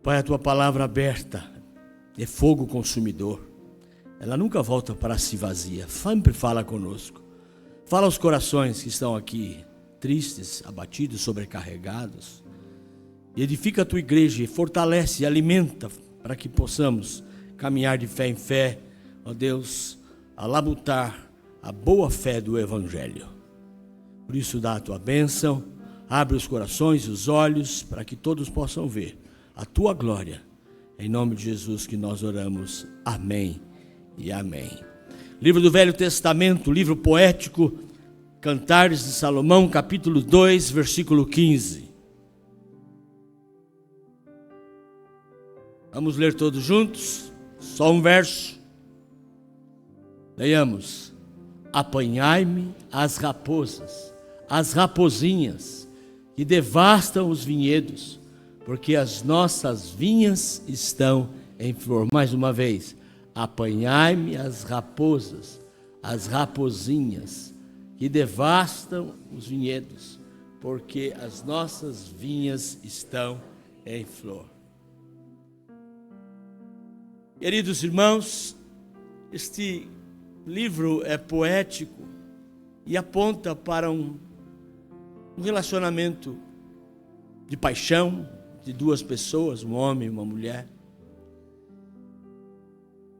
Pai, a tua palavra aberta é fogo consumidor. Ela nunca volta para si vazia. Sempre fala conosco. Fala aos corações que estão aqui, tristes, abatidos, sobrecarregados. E edifica a tua igreja e fortalece e alimenta para que possamos caminhar de fé em fé, ó Deus, a labutar a boa fé do Evangelho. Por isso dá a tua bênção, abre os corações e os olhos para que todos possam ver a tua glória. Em nome de Jesus que nós oramos. Amém e amém. Livro do Velho Testamento, livro poético, Cantares de Salomão, capítulo 2, versículo 15. Vamos ler todos juntos, só um verso. Leiamos. Apanhai-me as raposas, as rapozinhas, que devastam os vinhedos, porque as nossas vinhas estão em flor. Mais uma vez. Apanhai-me as raposas, as rapozinhas, que devastam os vinhedos, porque as nossas vinhas estão em flor. Queridos irmãos, este livro é poético e aponta para um relacionamento de paixão de duas pessoas, um homem e uma mulher.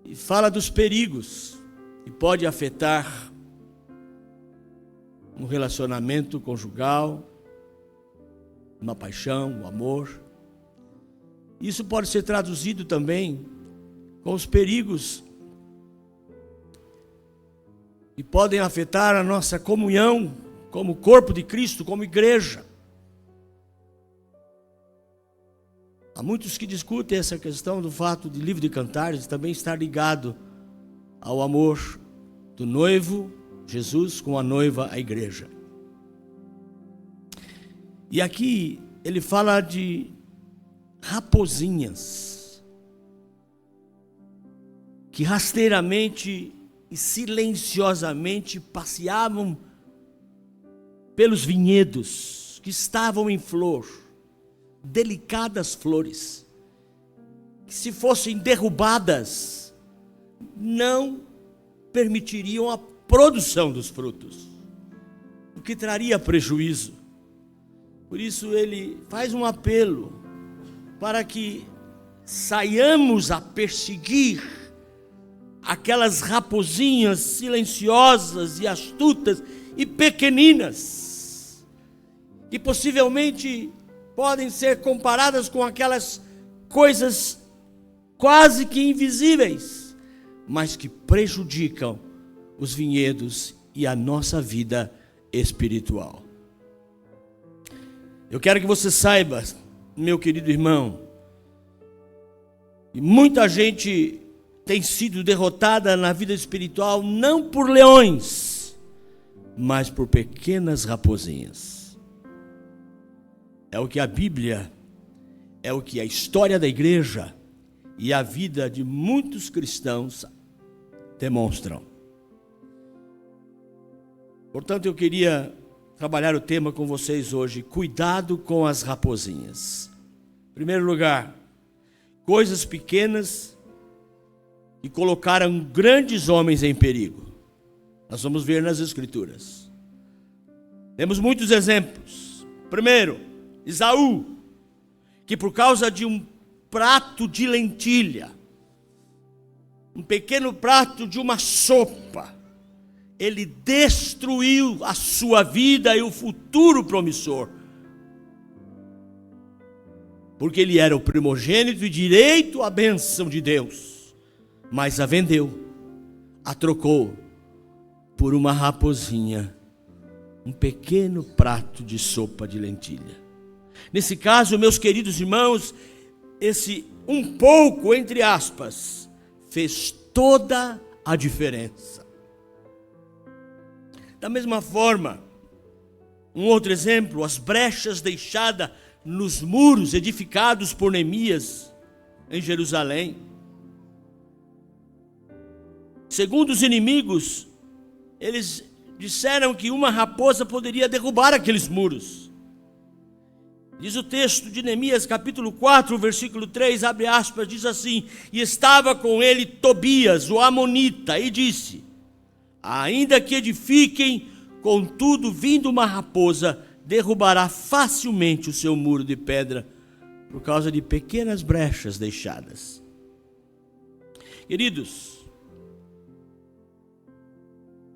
E fala dos perigos que pode afetar um relacionamento conjugal, uma paixão, um amor. Isso pode ser traduzido também com os perigos que podem afetar a nossa comunhão como corpo de Cristo, como igreja. Há muitos que discutem essa questão do fato de livro de Cantares também estar ligado ao amor do noivo, Jesus, com a noiva, a igreja. E aqui ele fala de rapozinhas, que rasteiramente e silenciosamente passeavam pelos vinhedos que estavam em flor. Delicadas flores, que se fossem derrubadas, não permitiriam a produção dos frutos, o que traria prejuízo. Por isso ele faz um apelo para que saiamos a perseguir aquelas rapozinhas silenciosas e astutas e pequeninas, que possivelmente podem ser comparadas com aquelas coisas quase que invisíveis, mas que prejudicam os vinhedos e a nossa vida espiritual. Eu quero que você saiba, meu querido irmão, que muita gente tem sido derrotada na vida espiritual não por leões, mas por pequenas rapozinhas. É o que a Bíblia, é o que a história da igreja e a vida de muitos cristãos demonstram. Portanto, eu queria trabalhar o tema com vocês hoje, cuidado com as rapozinhas. Em primeiro lugar, coisas pequenas que colocaram grandes homens em perigo. Nós vamos ver nas Escrituras. Temos muitos exemplos. Primeiro, Esaú, que por causa de um prato de lentilha, um pequeno prato de uma sopa, ele destruiu a sua vida e o futuro promissor. Porque ele era o primogênito e direito à bênção de Deus, mas a vendeu, a trocou por uma raposinha, um pequeno prato de sopa de lentilha. Nesse caso, meus queridos irmãos, esse um pouco, entre aspas, fez toda a diferença. Da mesma forma, um outro exemplo, as brechas deixadas nos muros edificados por Neemias em Jerusalém. Segundo os inimigos, eles disseram que uma raposa poderia derrubar aqueles muros. Diz o texto de Neemias, capítulo 4, versículo 3, abre aspas, diz assim: e estava com ele Tobias, o amonita, e disse: ainda que edifiquem, contudo, vindo uma raposa, derrubará facilmente o seu muro de pedra, por causa de pequenas brechas deixadas. Queridos,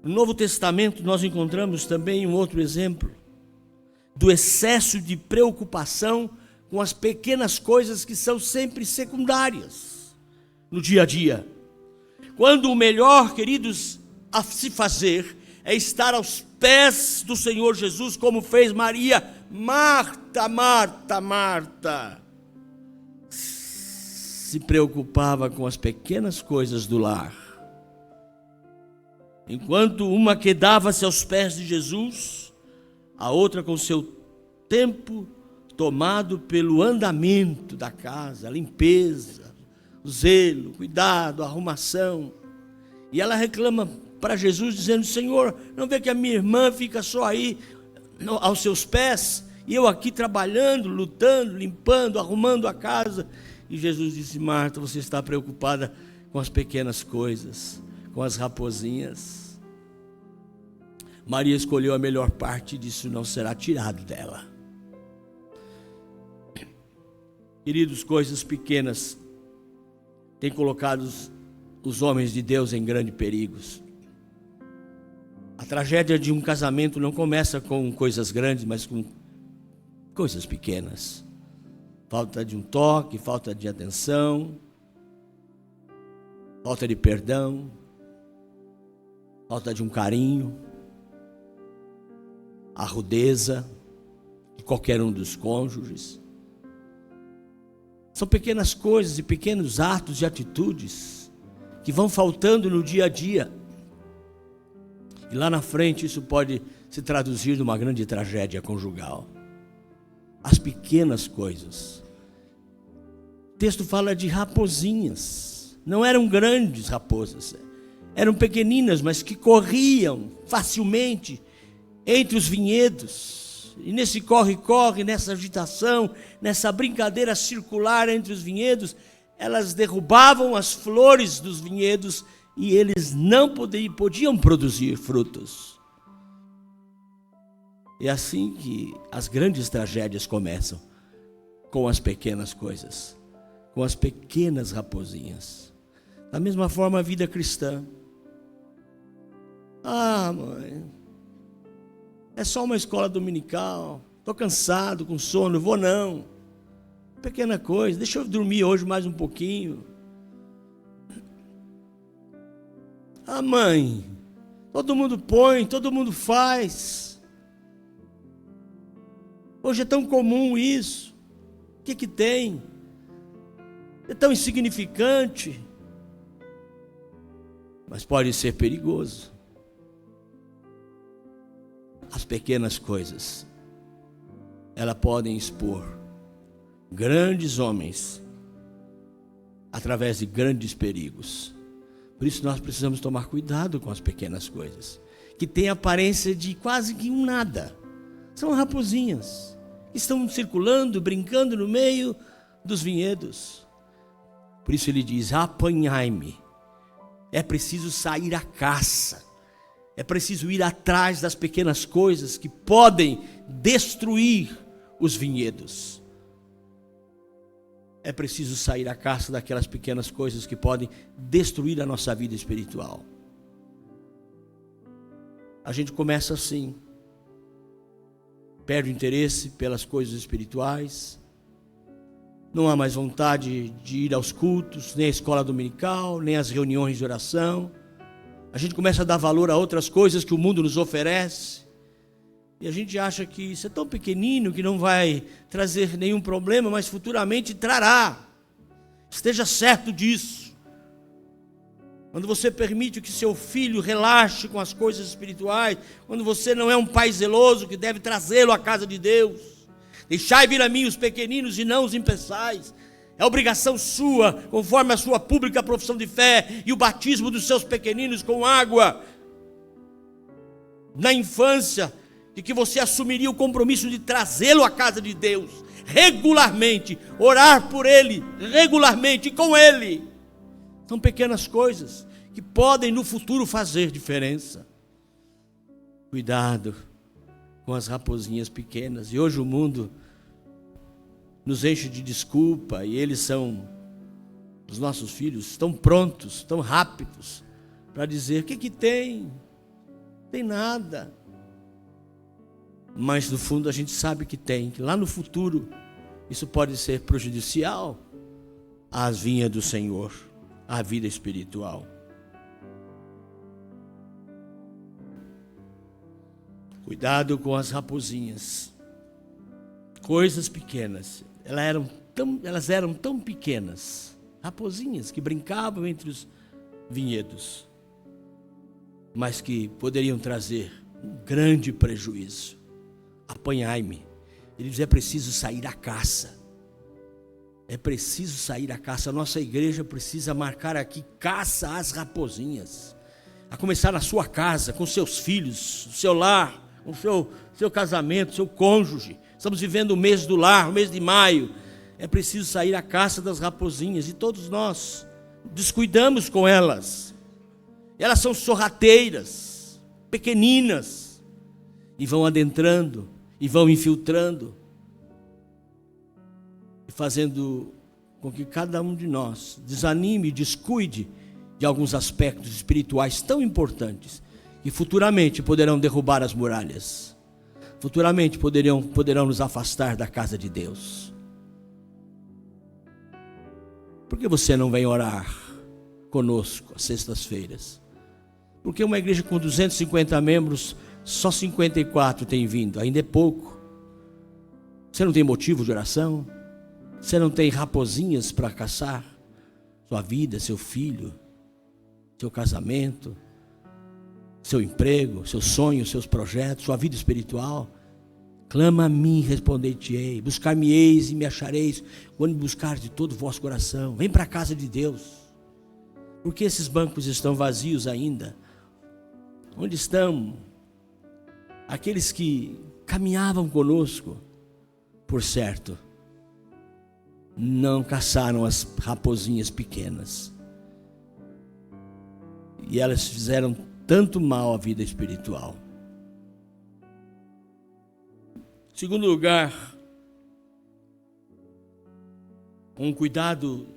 no Novo Testamento nós encontramos também um outro exemplo do excesso de preocupação com as pequenas coisas que são sempre secundárias no dia a dia. Quando o melhor, queridos, a se fazer é estar aos pés do Senhor Jesus, como fez Maria. Marta, Marta, Marta se preocupava com as pequenas coisas do lar, enquanto uma quedava-se aos pés de Jesus, a outra com seu tempo tomado pelo andamento da casa, a limpeza, o zelo, o cuidado, a arrumação. E ela reclama para Jesus dizendo: Senhor, não vê que a minha irmã fica só aí aos seus pés, e eu aqui trabalhando, lutando, limpando, arrumando a casa? E Jesus disse: Marta, você está preocupada com as pequenas coisas, com as raposinhas. Maria escolheu a melhor parte, disso não será tirado dela. Queridos, coisas pequenas têm colocado os homens de Deus em grandes perigos. A tragédia de um casamento não começa com coisas grandes, mas com coisas pequenas. Falta de um toque, falta de atenção, falta de perdão, falta de um carinho, a rudeza de qualquer um dos cônjuges. São pequenas coisas e pequenos atos e atitudes que vão faltando no dia a dia. E lá na frente isso pode se traduzir numa grande tragédia conjugal. As pequenas coisas. O texto fala de raposinhas. Não eram grandes raposas, eram pequeninas, mas que corriam facilmente entre os vinhedos. E nesse corre-corre, nessa agitação, nessa brincadeira circular entre os vinhedos, elas derrubavam as flores dos vinhedos e eles não podiam produzir frutos. É assim que as grandes tragédias começam, com as pequenas coisas, com as pequenas raposinhas. Da mesma forma, a vida cristã. Ah, mãe, é só uma escola dominical, estou cansado, com sono, vou não. Pequena coisa, deixa eu dormir hoje mais um pouquinho. Ah, mãe, todo mundo põe, todo mundo faz. Hoje é tão comum isso. O que tem? É tão insignificante. Mas pode ser perigoso. As pequenas coisas, elas podem expor grandes homens através de grandes perigos. Por isso nós precisamos tomar cuidado com as pequenas coisas, que têm aparência de quase que um nada. São raposinhas que estão circulando, brincando no meio dos vinhedos. Por isso ele diz: apanhai-me. É preciso sair à caça. É preciso ir atrás das pequenas coisas que podem destruir os vinhedos. É preciso sair à caça daquelas pequenas coisas que podem destruir a nossa vida espiritual. A gente começa assim, perde o interesse pelas coisas espirituais, não há mais vontade de ir aos cultos, nem à escola dominical, nem às reuniões de oração. A gente começa a dar valor a outras coisas que o mundo nos oferece. E a gente acha que isso é tão pequenino que não vai trazer nenhum problema, mas futuramente trará. Esteja certo disso. Quando você permite que seu filho relaxe com as coisas espirituais, quando você não é um pai zeloso que deve trazê-lo à casa de Deus. Deixai vir a mim os pequeninos e não os impeçais. É obrigação sua, conforme a sua pública profissão de fé e o batismo dos seus pequeninos com água na infância, de que você assumiria o compromisso de trazê-lo à casa de Deus. regularmente, orar por ele regularmente com ele. São pequenas coisas que podem no futuro fazer diferença. Cuidado com as raposinhas pequenas. E hoje o mundo nos enche de desculpa, e eles são, os nossos filhos, tão prontos, tão rápidos para dizer: o que tem? Tem nada. Mas no fundo a gente sabe que tem, que lá no futuro isso pode ser prejudicial às vinhas do Senhor, à vida espiritual. Cuidado com as raposinhas, coisas pequenas. Elas eram tão pequenas, raposinhas que brincavam entre os vinhedos, mas que poderiam trazer um grande prejuízo. Apanhai-me. Ele diz: é preciso sair à caça. É preciso sair à caça. A nossa igreja precisa marcar aqui: caça às raposinhas. A começar na sua casa, com seus filhos, no seu lar, com seu casamento, seu cônjuge. Estamos vivendo o mês do lar, o mês de maio. É preciso sair à caça das raposinhas. E todos nós descuidamos com elas. Elas são sorrateiras, pequeninas, e vão adentrando, e vão infiltrando, e fazendo com que cada um de nós desanime e descuide de alguns aspectos espirituais tão importantes, que futuramente poderão derrubar as muralhas, futuramente poderão nos afastar da casa de Deus. Por que você não vem orar conosco às sextas-feiras? Porque uma igreja com 250 membros, só 54 tem vindo, ainda é pouco. Você não tem motivo de oração? Você não tem raposinhas para caçar? Sua vida, seu filho, seu casamento, seu emprego, seus sonhos, seus projetos, sua vida espiritual. Clama a mim, responder-te-ei. Buscar-me-eis e me achareis, quando me buscar de todo o vosso coração. Vem para a casa de Deus. Porque esses bancos estão vazios ainda? Onde estão aqueles que caminhavam conosco? Por certo, não caçaram as raposinhas pequenas. E elas fizeram tanto mal à vida espiritual. Segundo lugar, um cuidado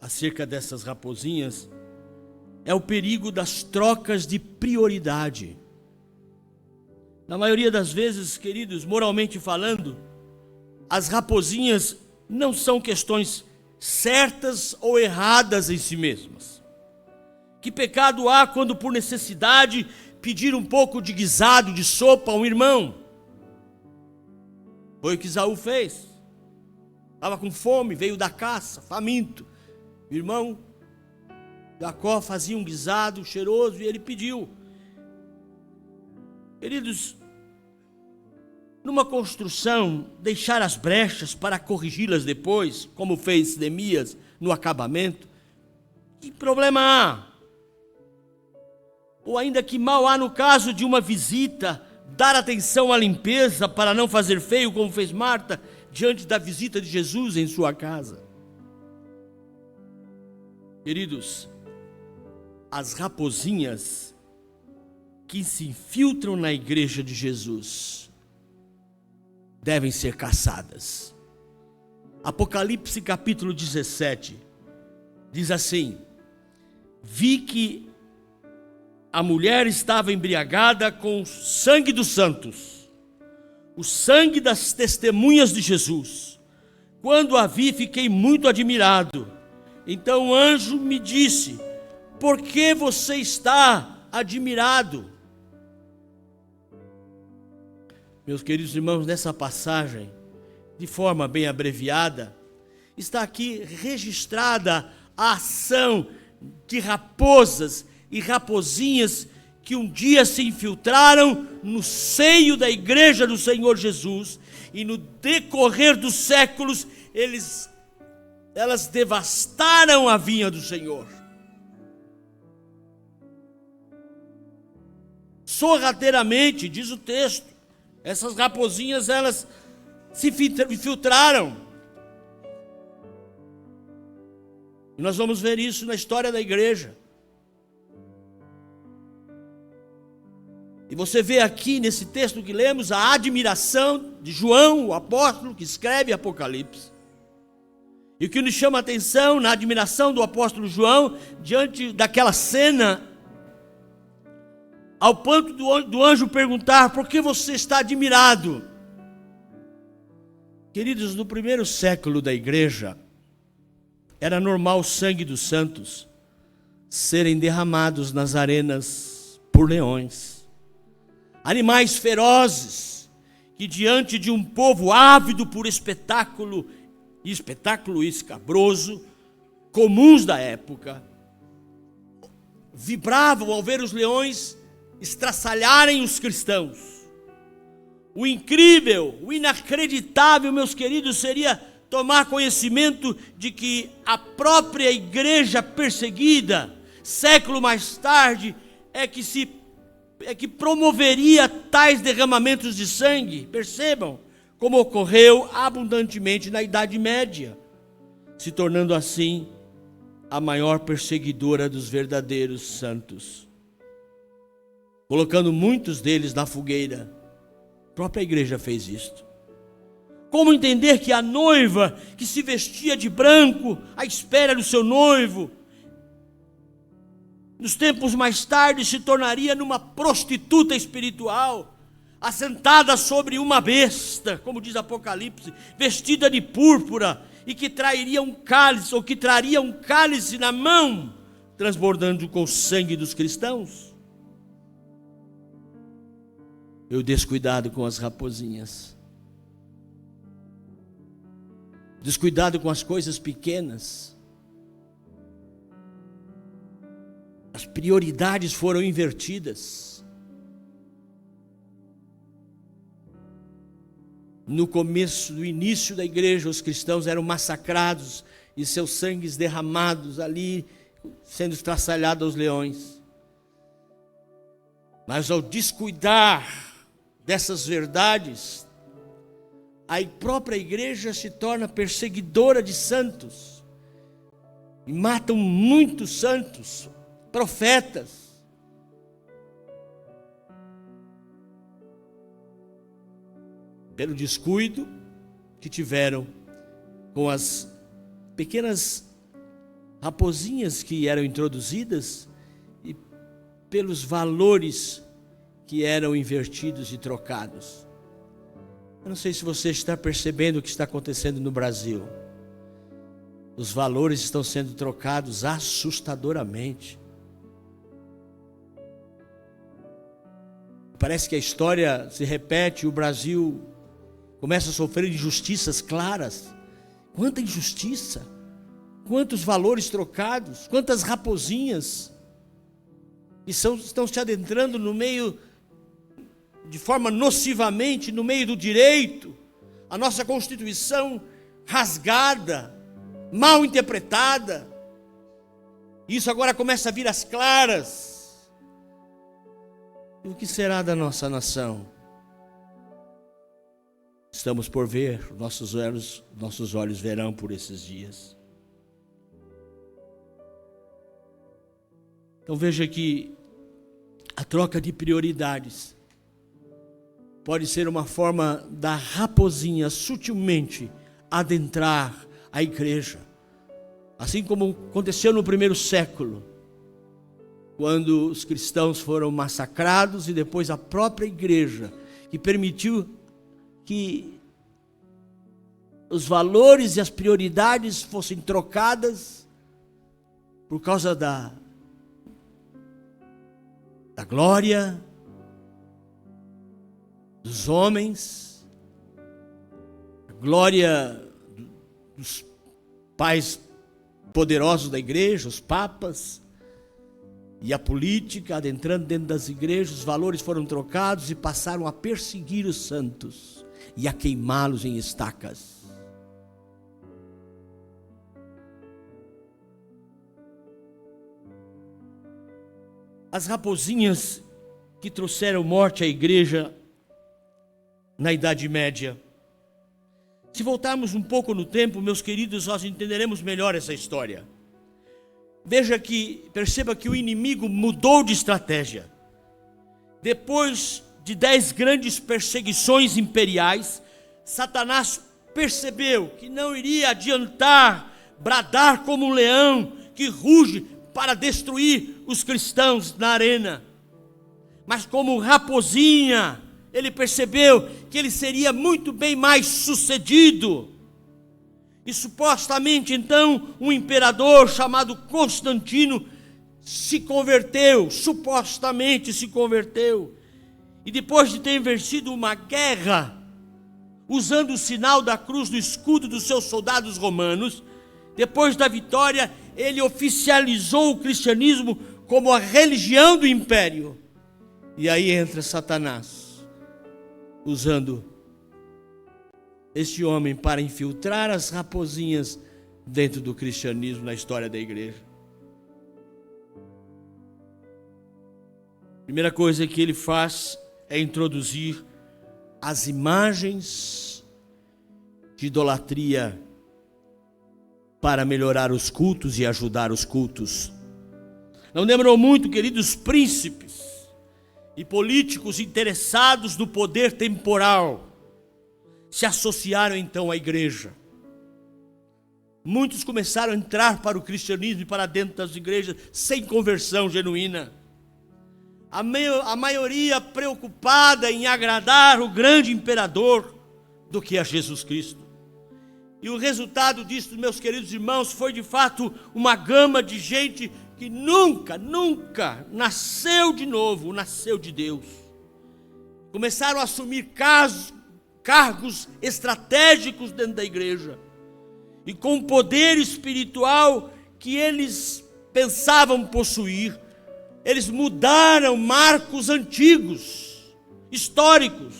acerca dessas raposinhas é o perigo das trocas de prioridade. Na maioria das vezes, queridos, moralmente falando, as raposinhas não são questões certas ou erradas em si mesmas. Que pecado há quando, por necessidade, pedir um pouco de guisado, de sopa a um irmão? Foi o que Esaú fez. Estava com fome, veio da caça, faminto. O irmão Jacó fazia um guisado cheiroso e ele pediu. Queridos, numa construção, deixar as brechas para corrigi-las depois, como fez Neemias no acabamento, que problema há? Ou ainda que mal há no caso de uma visita, dar atenção à limpeza para não fazer feio, como fez Marta diante da visita de Jesus em sua casa. Queridos, as raposinhas que se infiltram na igreja de Jesus devem ser caçadas. Apocalipse capítulo 17 diz assim: vi que a mulher estava embriagada com o sangue dos santos, o sangue das testemunhas de Jesus. Quando a vi, fiquei muito admirado. Então o anjo me disse: por que você está admirado? Meus queridos irmãos, nessa passagem, de forma bem abreviada, está aqui registrada a ação de raposas e raposinhas que um dia se infiltraram no seio da igreja do Senhor Jesus, e no decorrer dos séculos elas devastaram a vinha do Senhor. Sorrateiramente, diz o texto, essas raposinhas elas se infiltraram. E nós vamos ver isso na história da igreja. E você vê aqui nesse texto que lemos a admiração de João, o apóstolo que escreve Apocalipse. E o que nos chama a atenção na admiração do apóstolo João, diante daquela cena, ao ponto do anjo perguntar: por que você está admirado? Queridos, no primeiro século da igreja, era normal o sangue dos santos serem derramados nas arenas por leões. Animais ferozes, que diante de um povo ávido por espetáculo escabroso, comuns da época, vibravam ao ver os leões estraçalharem os cristãos. O incrível, o inacreditável, meus queridos, seria tomar conhecimento de que a própria igreja perseguida, século mais tarde, é que promoveria tais derramamentos de sangue. Percebam como ocorreu abundantemente na Idade Média, se tornando assim a maior perseguidora dos verdadeiros santos, colocando muitos deles na fogueira. A própria igreja fez isto. Como entender que a noiva que se vestia de branco à espera do seu noivo, nos tempos mais tarde se tornaria numa prostituta espiritual, assentada sobre uma besta, como diz Apocalipse, vestida de púrpura, e que traria um cálice na mão, transbordando com o sangue dos cristãos? Eu descuidado com as raposinhas, descuidado com as coisas pequenas. As prioridades foram invertidas. No início da igreja, os cristãos eram massacrados e seus sangues derramados ali, sendo estraçalhados aos leões. Mas ao descuidar dessas verdades, a própria igreja se torna perseguidora de santos, e matam muitos santos, profetas. Pelo descuido que tiveram com as pequenas raposinhas que eram introduzidas e pelos valores que eram invertidos e trocados. Eu não sei se você está percebendo o que está acontecendo no Brasil. Os valores estão sendo trocados assustadoramente. Parece que a história se repete, o Brasil começa a sofrer injustiças claras. Quanta injustiça, quantos valores trocados, quantas raposinhas que estão se adentrando no meio, de forma nocivamente, no meio do direito. A nossa Constituição rasgada, mal interpretada. Isso agora começa a vir às claras. E o que será da nossa nação? Estamos por ver, nossos olhos verão por esses dias. Então veja que a troca de prioridades pode ser uma forma da raposinha sutilmente adentrar a igreja. Assim como aconteceu no primeiro século, quando os cristãos foram massacrados, e depois a própria igreja, que permitiu que os valores e as prioridades fossem trocadas por causa da glória dos homens, a glória dos pais poderosos da igreja, os papas, e a política adentrando dentro das igrejas. Os valores foram trocados e passaram a perseguir os santos e a queimá-los em estacas. As raposinhas que trouxeram morte à igreja na Idade Média Se voltarmos um pouco no tempo, meus queridos, nós entenderemos melhor essa história. Perceba que o inimigo mudou de estratégia. Depois de 10 grandes perseguições imperiais, Satanás percebeu que não iria adiantar bradar como um leão que ruge para destruir os cristãos na arena. Mas como raposinha, ele percebeu que ele seria muito bem mais sucedido. E supostamente então um imperador chamado Constantino supostamente se converteu. E depois de ter vencido uma guerra, usando o sinal da cruz no escudo dos seus soldados romanos, depois da vitória, ele oficializou o cristianismo como a religião do império. E aí entra Satanás, usando este homem para infiltrar as raposinhas dentro do cristianismo na história da igreja. A primeira coisa que ele faz é introduzir as imagens de idolatria para melhorar os cultos e ajudar os cultos. Não demorou muito, queridos príncipes e políticos interessados no poder temporal se associaram então à igreja. Muitos começaram a entrar para o cristianismo e para dentro das igrejas sem conversão genuína. A maioria preocupada em agradar o grande imperador do que a Jesus Cristo. E o resultado disso, meus queridos irmãos, foi de fato uma gama de gente que nunca nasceu de novo, nasceu de Deus. Começaram a assumir cargos estratégicos dentro da igreja. E com o poder espiritual que eles pensavam possuir, eles mudaram marcos antigos, históricos.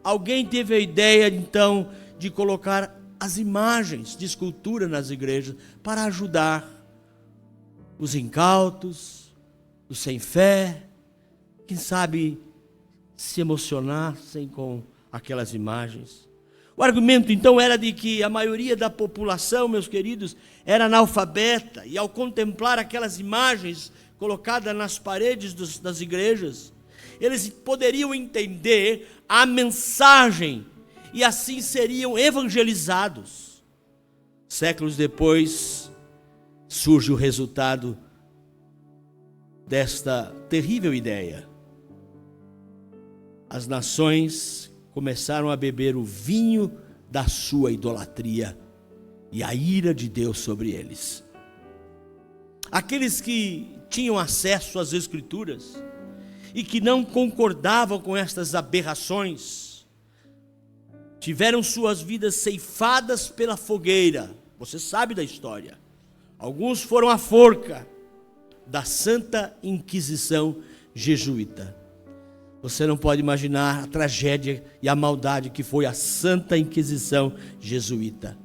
Alguém teve a ideia então de colocar as imagens de escultura nas igrejas para ajudar os incautos, os sem fé, quem sabe se emocionassem com aquelas imagens. O argumento então era de que a maioria da população, meus queridos, era analfabeta, e ao contemplar aquelas imagens colocadas nas paredes das igrejas, eles poderiam entender a mensagem e assim seriam evangelizados. Séculos depois, surge o resultado desta terrível ideia. As nações começaram a beber o vinho da sua idolatria e a ira de Deus sobre eles. Aqueles que tinham acesso às Escrituras e que não concordavam com estas aberrações, tiveram suas vidas ceifadas pela fogueira. Você sabe da história. Alguns foram à forca da Santa Inquisição jesuíta. Você não pode imaginar a tragédia e a maldade que foi a Santa Inquisição jesuíta.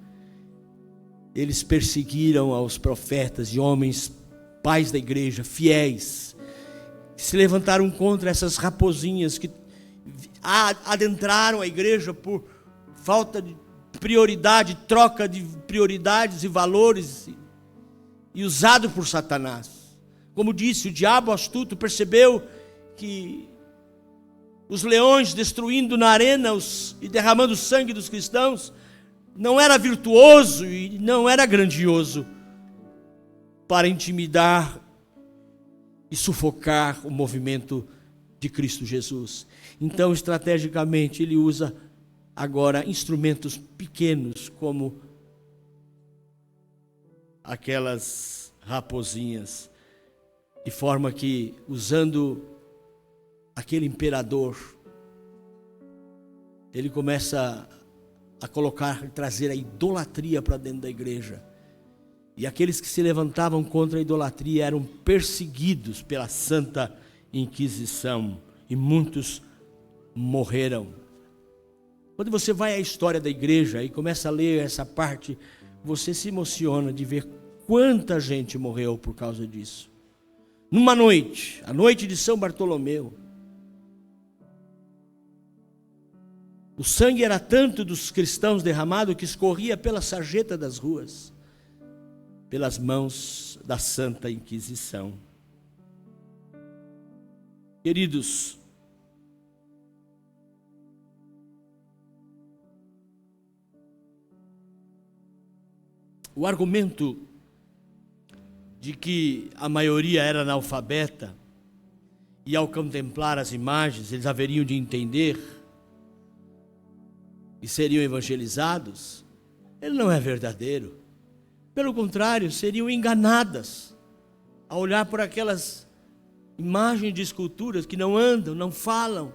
Eles perseguiram aos profetas e homens, pais da igreja, fiéis, que se levantaram contra essas raposinhas que adentraram a igreja por falta de prioridade, troca de prioridades e valores, e usado por Satanás. Como disse, o diabo astuto percebeu que os leões destruindo na arena e derramando o sangue dos cristãos não era virtuoso e não era grandioso para intimidar e sufocar o movimento de Cristo Jesus. Então, estrategicamente, ele usa agora instrumentos pequenos, como aquelas raposinhas, de forma que, usando aquele imperador, ele começa a trazer a idolatria para dentro da igreja. E aqueles que se levantavam contra a idolatria eram perseguidos pela Santa Inquisição, e muitos morreram. Quando você vai à história da igreja e começa a ler essa parte, você se emociona de ver quanta gente morreu por causa disso. Numa noite, a noite de São Bartolomeu, O sangue era tanto dos cristãos derramado que escorria pela sarjeta das ruas, pelas mãos da Santa Inquisição. Queridos, o argumento de que a maioria era analfabeta e ao contemplar as imagens eles haveriam de entender e seriam evangelizados, ele não é verdadeiro. Pelo contrário, seriam enganadas ao olhar por aquelas imagens de esculturas que não andam, não falam,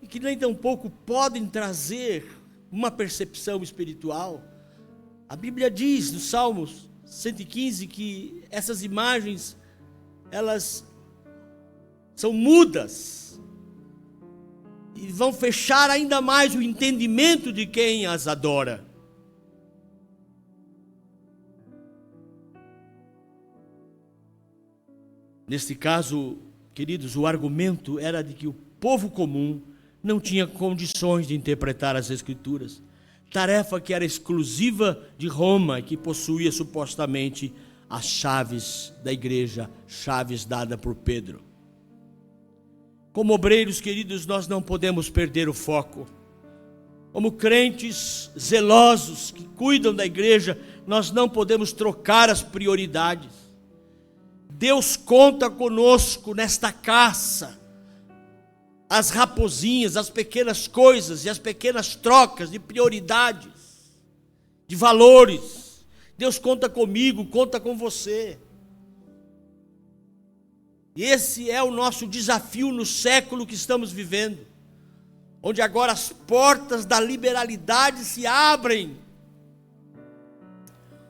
e que nem tampouco podem trazer uma percepção espiritual. A Bíblia diz no Salmos 115 que essas imagens, elas são mudas e vão fechar ainda mais o entendimento de quem as adora. Neste caso, queridos, o argumento era de que o povo comum não tinha condições de interpretar as Escrituras, tarefa que era exclusiva de Roma e que possuía supostamente as chaves da igreja, chaves dadas por Pedro. Como obreiros, queridos, nós não podemos perder o foco. Como crentes zelosos que cuidam da igreja, nós não podemos trocar as prioridades. Deus conta conosco nesta caça, as raposinhas, as pequenas coisas e as pequenas trocas de prioridades, de valores. Deus conta comigo, conta com você. E esse é o nosso desafio no século que estamos vivendo, onde agora as portas da liberalidade se abrem,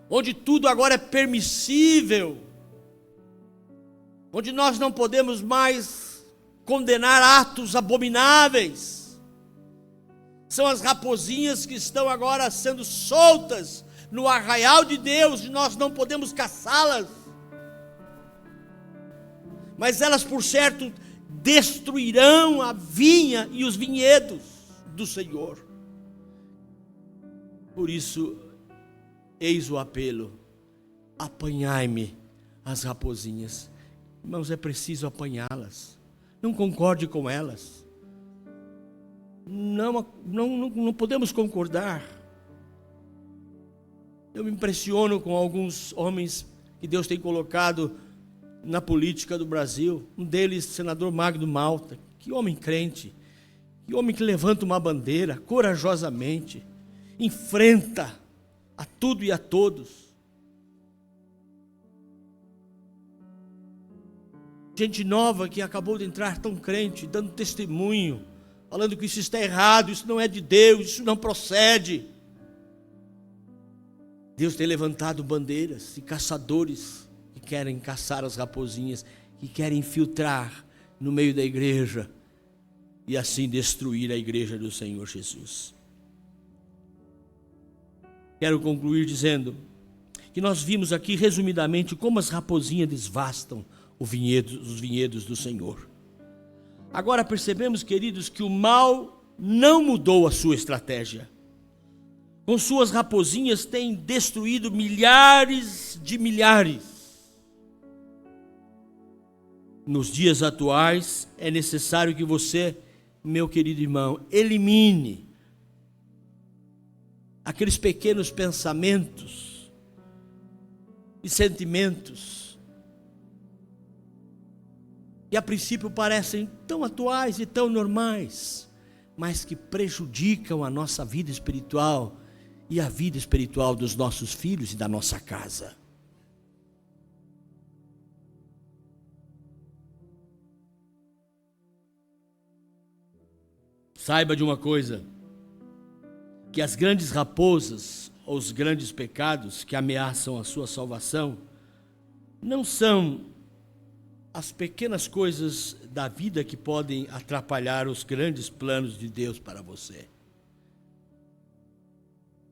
onde tudo agora é permissível, onde nós não podemos mais condenar atos abomináveis. São as raposinhas que estão agora sendo soltas no arraial de Deus, e nós não podemos caçá-las. Mas elas, por certo, destruirão a vinha e os vinhedos do Senhor. Por isso, eis o apelo: apanhai-me as raposinhas. Irmãos, é preciso apanhá-las. Não concorde com elas. Não podemos concordar. Eu me impressiono com alguns homens que Deus tem colocado na política do Brasil. Um deles, senador Magno Malta. Que homem crente. Que homem que levanta uma bandeira corajosamente. Enfrenta a tudo e a todos. Gente nova que acabou de entrar tão crente, dando testemunho, falando que isso está errado, isso não é de Deus, isso não procede. Deus tem levantado bandeiras e caçadores que querem caçar as raposinhas, que querem infiltrar no meio da igreja e assim destruir a igreja do Senhor Jesus. Quero concluir dizendo que nós vimos aqui resumidamente como as raposinhas devastam os vinhedos do Senhor. Agora percebemos, queridos, que o mal não mudou a sua estratégia. Com suas raposinhas tem destruído milhares de milhares. Nos dias atuais é necessário que você, meu querido irmão, elimine aqueles pequenos pensamentos e sentimentos que a princípio parecem tão atuais e tão normais, mas que prejudicam a nossa vida espiritual e a vida espiritual dos nossos filhos e da nossa casa. Saiba de uma coisa, que as grandes raposas ou os grandes pecados que ameaçam a sua salvação não são as pequenas coisas da vida que podem atrapalhar os grandes planos de Deus para você.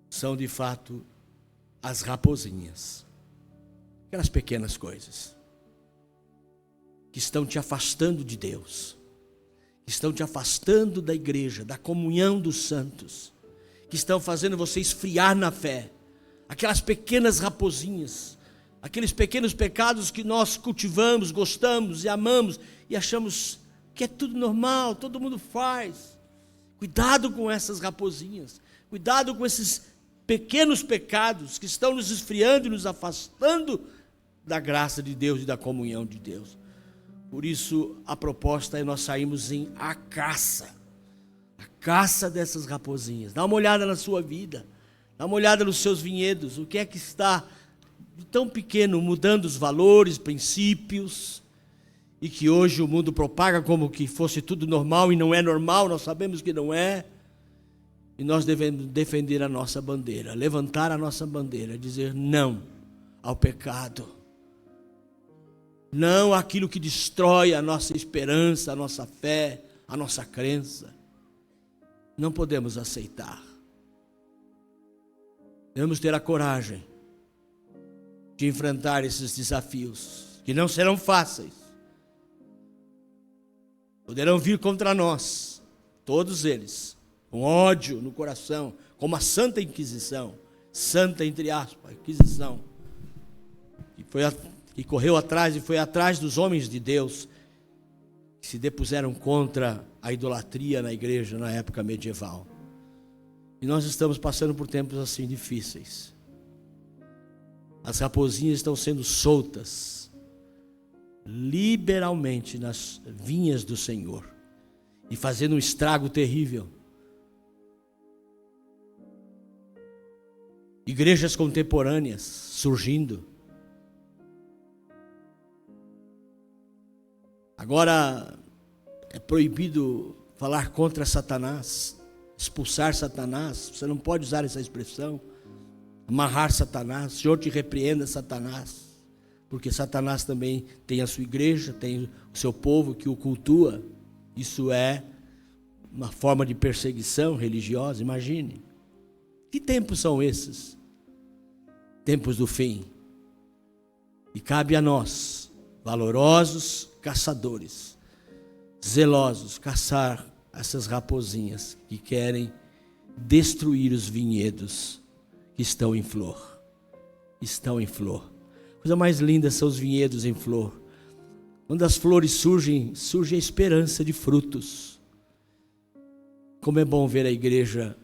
São de fato as raposinhas, aquelas pequenas coisas que estão te afastando de Deus, que estão te afastando da igreja, da comunhão dos santos, que estão fazendo você esfriar na fé, aquelas pequenas raposinhas, aqueles pequenos pecados que nós cultivamos, gostamos e amamos e achamos que é tudo normal, todo mundo faz. Cuidado com essas raposinhas, cuidado com esses pequenos pecados que estão nos esfriando e nos afastando da graça de Deus e da comunhão de Deus. Por isso a proposta é nós sairmos a caça dessas raposinhas. Dá uma olhada na sua vida, dá uma olhada nos seus vinhedos, o que é que está de tão pequeno mudando os valores, princípios, e que hoje o mundo propaga como que fosse tudo normal e não é normal, nós sabemos que não é. E nós devemos defender a nossa bandeira, levantar a nossa bandeira, dizer não ao pecado, não àquilo que destrói a nossa esperança, a nossa fé, a nossa crença. Não podemos aceitar. Devemos ter a coragem de enfrentar esses desafios, que não serão fáceis. Poderão vir contra nós, todos eles, com ódio no coração, como a Santa Inquisição, santa entre aspas, Inquisição, que correu atrás e foi atrás dos homens de Deus, que se depuseram contra a idolatria na igreja na época medieval. E nós estamos passando por tempos assim difíceis. As raposinhas estão sendo soltas liberalmente nas vinhas do Senhor e fazendo um estrago terrível. Igrejas contemporâneas surgindo. Agora é proibido falar contra Satanás, expulsar Satanás. Você não pode usar essa expressão. Amarrar Satanás. O Senhor te repreenda, Satanás. Porque Satanás também tem a sua igreja, tem o seu povo que o cultua. Isso é uma forma de perseguição religiosa, imagine. Que tempos são esses? Tempos do fim. E cabe a nós, valorosos caçadores, zelosos, caçar essas raposinhas que querem destruir os vinhedos que estão em flor. Estão em flor. A coisa mais linda são os vinhedos em flor. Quando as flores surgem, surge a esperança de frutos. Como é bom ver a igreja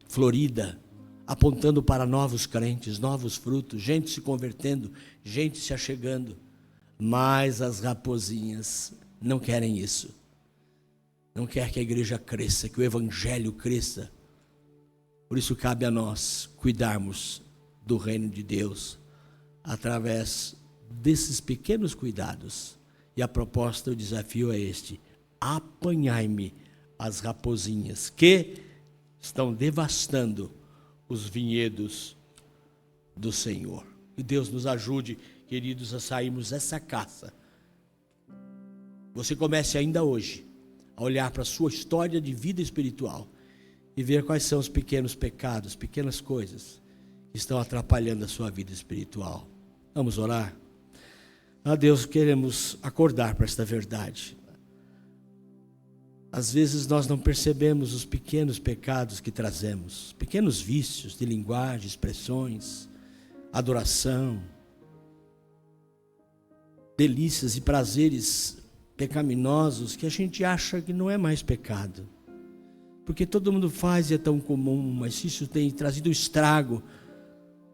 florida, apontando para novos crentes, novos frutos, gente se convertendo, gente se achegando. Mas as raposinhas não querem isso. Não quer que a igreja cresça, que o evangelho cresça. Por isso cabe a nós cuidarmos do reino de Deus através desses pequenos cuidados. E a proposta, o desafio é este: apanhai-me as raposinhas que estão devastando os vinhedos do Senhor. Que Deus nos ajude, queridos, a sairmos dessa caça. Você comece ainda hoje a olhar para a sua história de vida espiritual e ver quais são os pequenos pecados, pequenas coisas que estão atrapalhando a sua vida espiritual. Vamos orar? Deus, queremos acordar para esta verdade. Às vezes nós não percebemos os pequenos pecados que trazemos, pequenos vícios de linguagem, expressões, adoração, delícias e prazeres pecaminosos que a gente acha que não é mais pecado. Porque todo mundo faz e é tão comum, mas isso tem trazido estrago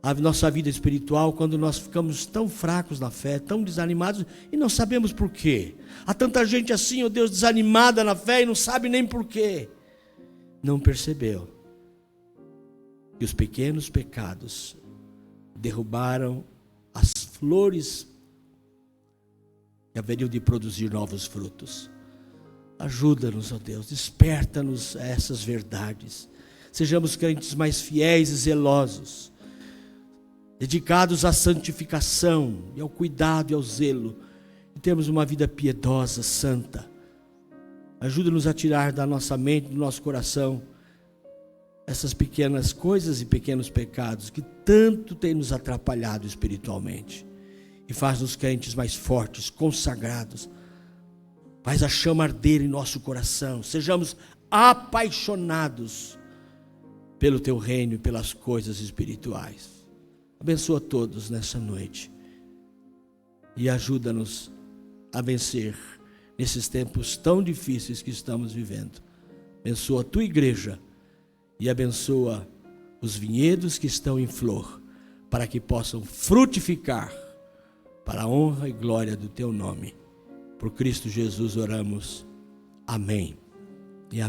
à nossa vida espiritual quando nós ficamos tão fracos na fé, tão desanimados e não sabemos por quê. Há tanta gente assim, ó Deus, desanimada na fé e não sabe nem por quê. Não percebeu que os pequenos pecados derrubaram as flores que haveriam de produzir novos frutos. Ajuda-nos, ó Deus, desperta-nos a essas verdades. Sejamos crentes mais fiéis e zelosos, dedicados à santificação e ao cuidado e ao zelo, e termos uma vida piedosa, santa. Ajuda-nos a tirar da nossa mente, do nosso coração, essas pequenas coisas e pequenos pecados que tanto têm nos atrapalhado espiritualmente. E faz-nos crentes mais fortes, consagrados, Faz a chama arder em nosso coração. Sejamos apaixonados pelo teu reino e pelas coisas espirituais. Abençoa todos nessa noite e ajuda-nos a vencer nesses tempos tão difíceis que estamos vivendo. Abençoa a tua igreja e abençoa os vinhedos que estão em flor, para que possam frutificar para a honra e glória do teu nome. Por Cristo Jesus oramos. Amém.